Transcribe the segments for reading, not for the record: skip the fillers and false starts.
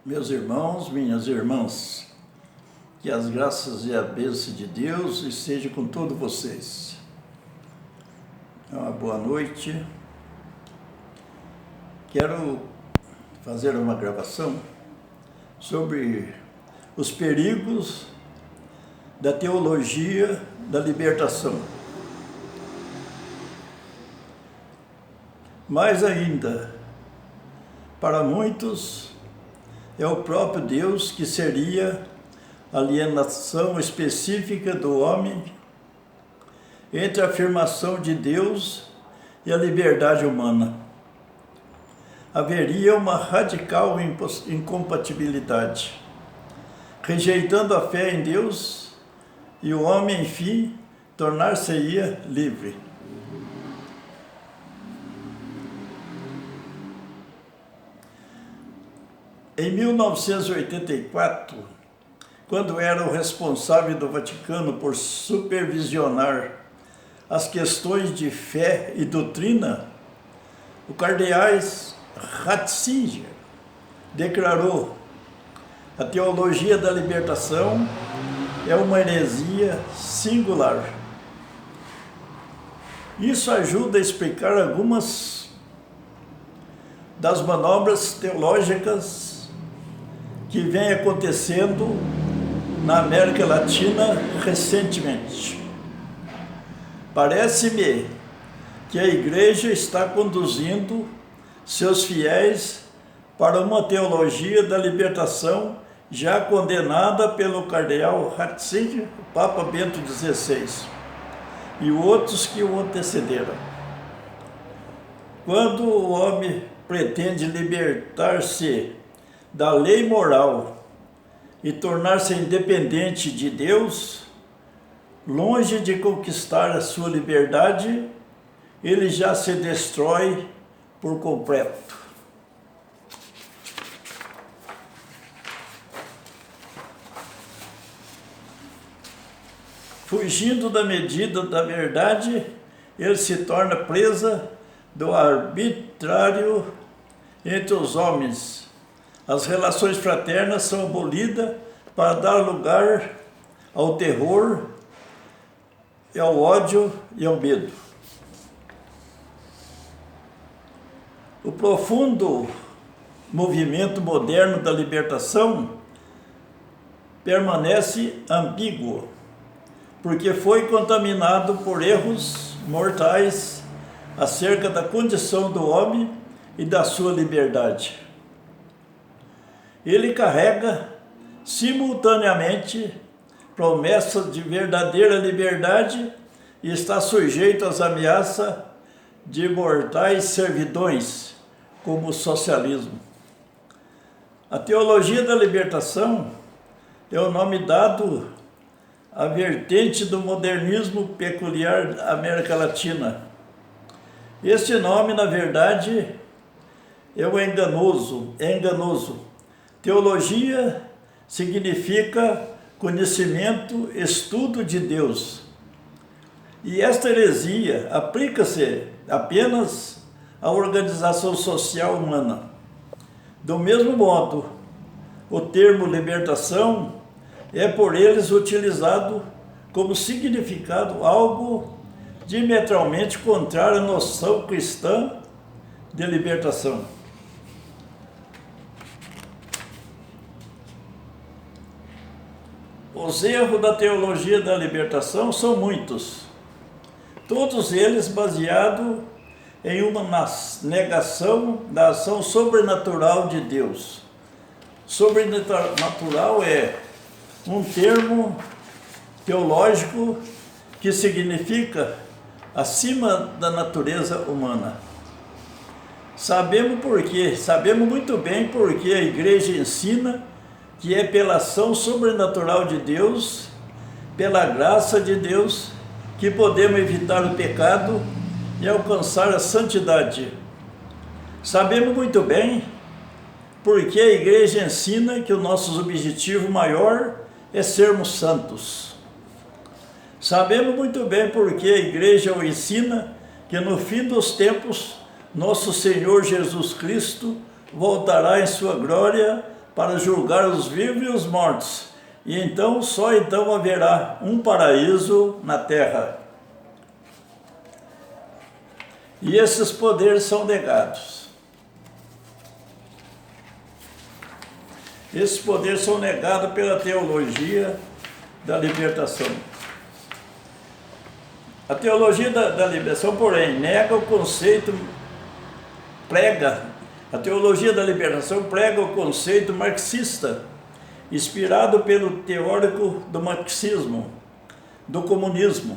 Meus irmãos, minhas irmãs, que as graças e a bênção de Deus estejam com todos vocês. Uma boa noite. Quero fazer uma gravação sobre os perigos da teologia da libertação. Mais ainda, para muitos, é o próprio Deus que seria a alienação específica do homem entre a afirmação de Deus e a liberdade humana. Haveria uma radical incompatibilidade, rejeitando a fé em Deus, e o homem, enfim, tornar-se-ia livre. Em 1984, quando era o responsável do Vaticano por supervisionar as questões de fé e doutrina, o cardeal Ratzinger declarou: a teologia da libertação é uma heresia singular. Isso ajuda a explicar algumas das manobras teológicas que vem acontecendo na América Latina recentemente. Parece-me que a Igreja está conduzindo seus fiéis para uma teologia da libertação já condenada pelo cardeal Ratzinger, Papa Bento XVI, e outros que o antecederam. Quando o homem pretende libertar-se da lei moral e tornar-se independente de Deus, longe de conquistar a sua liberdade, ele já se destrói por completo. Fugindo da medida da verdade, ele se torna presa do arbitrário entre os homens. As relações fraternas são abolidas para dar lugar ao terror, ao ódio e ao medo. O profundo movimento moderno da libertação permanece ambíguo, porque foi contaminado por erros mortais acerca da condição do homem e da sua liberdade. Ele carrega simultaneamente promessas de verdadeira liberdade e está sujeito às ameaças de mortais servidões, como o socialismo. A teologia da libertação é o nome dado à vertente do modernismo peculiar da América Latina. Este nome, na verdade, é enganoso. Teologia significa conhecimento, estudo de Deus. E esta heresia aplica-se apenas à organização social humana. Do mesmo modo, o termo libertação é por eles utilizado como significado algo diametralmente contrário à noção cristã de libertação. Os erros da teologia da libertação são muitos, todos eles baseados em uma negação da ação sobrenatural de Deus. Sobrenatural é um termo teológico que significa acima da natureza humana. Sabemos muito bem porque a Igreja ensina que é pela ação sobrenatural de Deus, pela graça de Deus, que podemos evitar o pecado e alcançar a santidade. Sabemos muito bem porque a Igreja ensina que o nosso objetivo maior é sermos santos. Sabemos muito bem porque a Igreja o ensina que no fim dos tempos, nosso Senhor Jesus Cristo voltará em sua glória para julgar os vivos e os mortos, e então, só então haverá um paraíso na terra. E esses poderes são negados. Esses poderes são negados pela teologia da libertação. A teologia da libertação, porém, nega o conceito, a teologia da libertação prega o conceito marxista, inspirado pelo teórico do marxismo, do comunismo,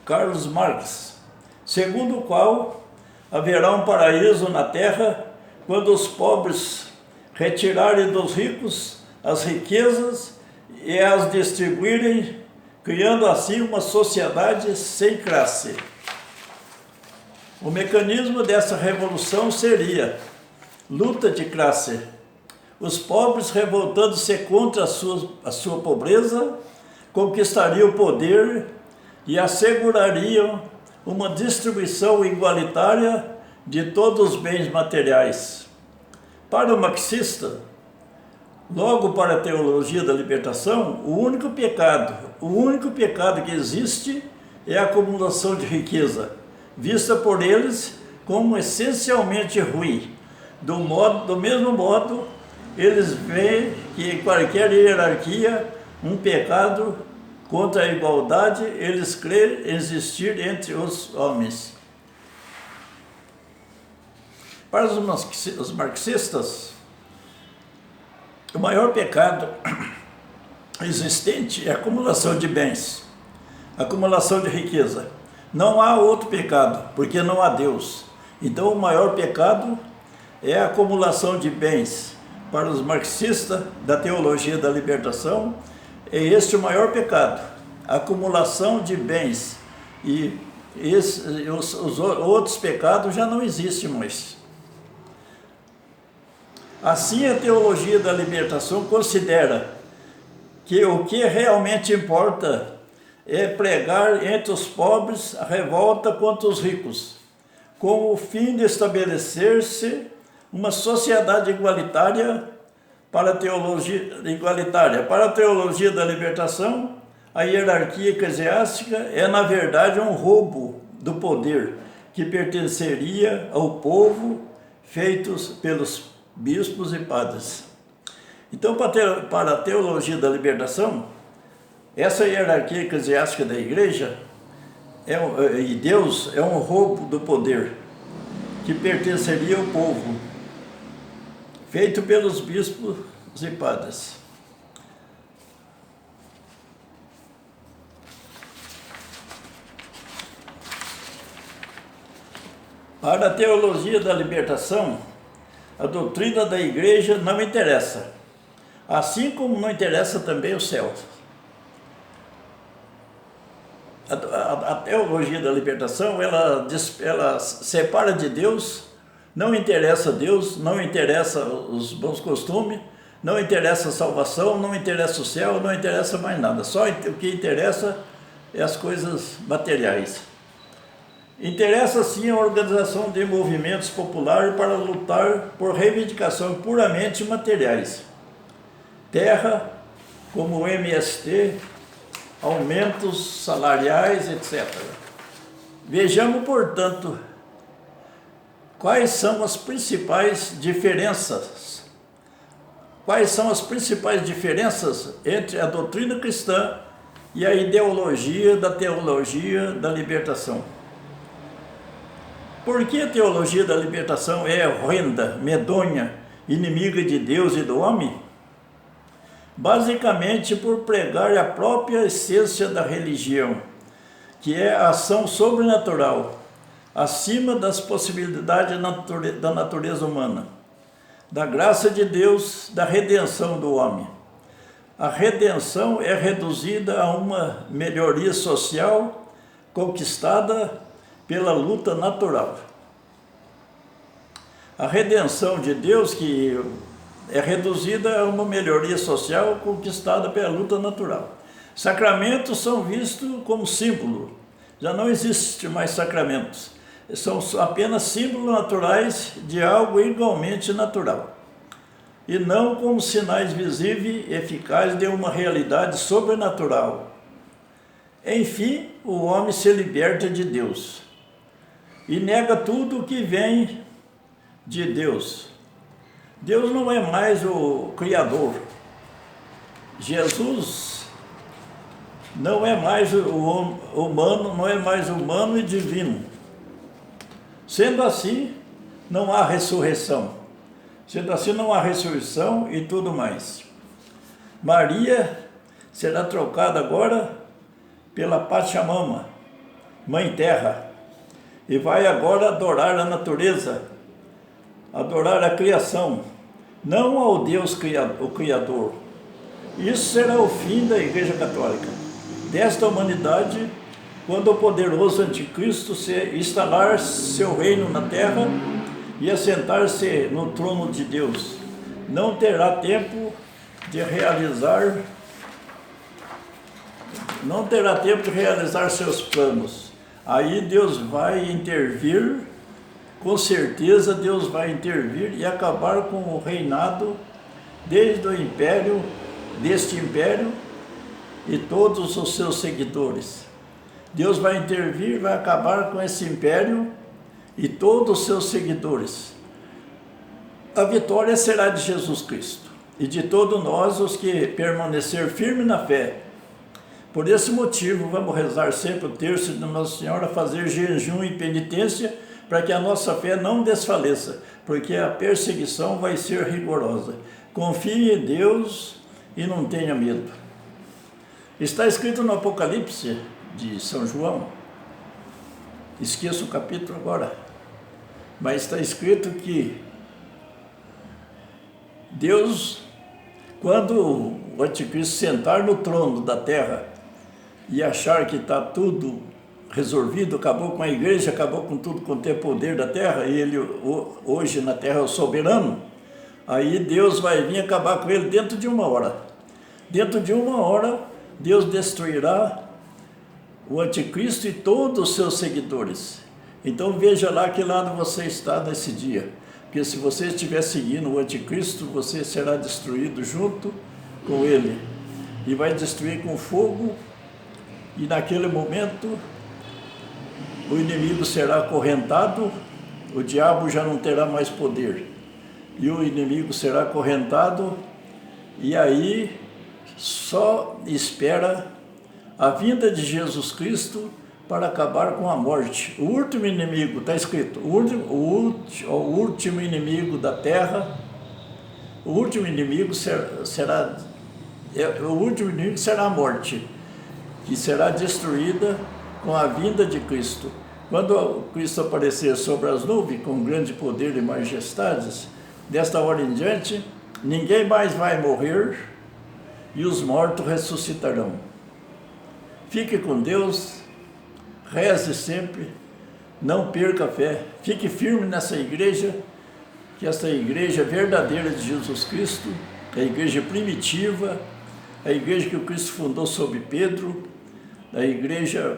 Karl Marx, segundo o qual haverá um paraíso na terra quando os pobres retirarem dos ricos as riquezas e as distribuírem, criando assim uma sociedade sem classe. O mecanismo dessa revolução seria luta de classe. Os pobres, revoltando-se contra a sua pobreza, conquistariam o poder e assegurariam uma distribuição igualitária de todos os bens materiais. Para o marxista, logo para a teologia da libertação, o único pecado que existe é a acumulação de riqueza, vista por eles como essencialmente ruim. Do mesmo modo, eles veem que em qualquer hierarquia, um pecado contra a igualdade, eles creem existir entre os homens. Para os marxistas, o maior pecado existente é a acumulação de bens, a acumulação de riqueza. Não há outro pecado, porque não há Deus. Então, o maior pecado é a acumulação de bens. Para os marxistas da teologia da libertação, é este o maior pecado, a acumulação de bens. E os outros pecados já não existem mais. Assim, a teologia da libertação considera que o que realmente importa é pregar entre os pobres a revolta contra os ricos, com o fim de estabelecer-se uma sociedade igualitária. Para a teologia da libertação, a hierarquia eclesiástica é, na verdade, um roubo do poder que pertenceria ao povo, feitos pelos bispos e padres. Então, para a teologia da libertação, essa hierarquia eclesiástica da igreja e Deus é um roubo do poder que pertenceria ao povo, feito pelos bispos e padres. Para a teologia da libertação, a doutrina da igreja não interessa, assim como não interessa também o céu. A teologia da libertação, ela separa de Deus, não interessa Deus, não interessa os bons costumes, não interessa a salvação, não interessa o céu, não interessa mais nada. Só o que interessa é as coisas materiais. Interessa sim a organização de movimentos populares para lutar por reivindicações puramente materiais. Terra, como o MST, aumentos salariais, etc. Vejamos, portanto, quais são as principais diferenças? Quais são as principais diferenças entre a doutrina cristã e a ideologia da teologia da libertação? Por que a teologia da libertação é horrenda, medonha, inimiga de Deus e do homem? Basicamente por pregar a própria essência da religião, que é a ação sobrenatural, acima das possibilidades da natureza humana, da graça de Deus, da redenção do homem. A redenção é reduzida a uma melhoria social conquistada pela luta natural. A redenção de Deus que é reduzida a uma melhoria social conquistada pela luta natural. Sacramentos são vistos como símbolo. Já não existe mais sacramentos. São apenas símbolos naturais de algo igualmente natural. e não como sinais visíveis e eficazes de uma realidade sobrenatural. Enfim, o homem se liberta de Deus e nega tudo o que vem de Deus. Deus não é mais o Criador. Jesus não é mais humano, não é mais humano e divino. Sendo assim, não há ressurreição. Sendo assim, não há ressurreição e tudo mais. Maria será trocada agora pela Pachamama, Mãe Terra, e vai agora adorar a natureza, adorar a criação, não ao Deus o Criador. Isso será o fim da Igreja Católica, desta humanidade, quando o poderoso anticristo instalar seu reino na terra e assentar-se no trono de Deus. Não terá tempo de realizar seus planos. Aí Deus vai intervir, com certeza Deus vai intervir e acabar com o reinado desde o império, deste império e todos os seus seguidores. Deus vai intervir, vai acabar com esse império e todos os seus seguidores. A vitória será de Jesus Cristo e de todos nós os que permanecer firme na fé. Por esse motivo, vamos rezar sempre o terço de Nossa Senhora, fazer jejum e penitência para que a nossa fé não desfaleça, porque a perseguição vai ser rigorosa. Confie em Deus e não tenha medo. Está escrito no Apocalipse de São João, esqueço o capítulo agora, mas está escrito que Deus, quando o anticristo sentar no trono da terra e achar que está tudo resolvido, acabou com a igreja, acabou com tudo quanto é poder da terra, e ele hoje na terra é o soberano, aí Deus vai vir acabar com ele dentro de uma hora. Dentro de uma hora, Deus destruirá o anticristo e todos os seus seguidores. Então veja lá que lado você está nesse dia, porque se você estiver seguindo o anticristo, você será destruído junto com ele, e vai destruir com fogo, e naquele momento o inimigo será acorrentado, o diabo já não terá mais poder, e o inimigo será acorrentado, e aí só espera a vinda de Jesus Cristo para acabar com a morte. O último inimigo, está escrito, o último inimigo da terra, o último inimigo será a morte, que será destruída com a vinda de Cristo. Quando Cristo aparecer sobre as nuvens com grande poder e majestades, desta hora em diante, ninguém mais vai morrer e os mortos ressuscitarão. Fique com Deus, reze sempre, não perca a fé, fique firme nessa igreja, que essa igreja verdadeira de Jesus Cristo, a igreja primitiva, a igreja que o Cristo fundou sob Pedro, a igreja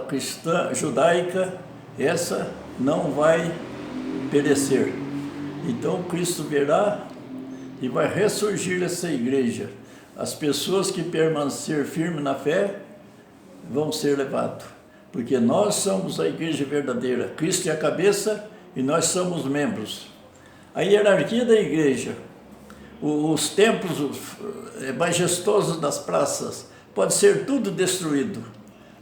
cristã judaica, essa não vai perecer. Então Cristo virá e vai ressurgir essa igreja. As pessoas que permanecer firmes na fé vão ser levados, porque nós somos a igreja verdadeira. Cristo é a cabeça e nós somos membros. A hierarquia da igreja, os templos majestosos das praças, pode ser tudo destruído,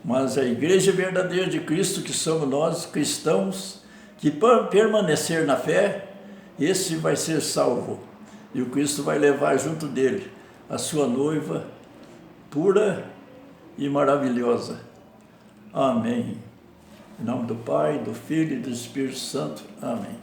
mas a igreja verdadeira de Cristo, que somos nós, cristãos, que permanecer na fé, esse vai ser salvo. E o Cristo vai levar junto dele a sua noiva pura e maravilhosa. Amém. Em nome do Pai, do Filho e do Espírito Santo. Amém.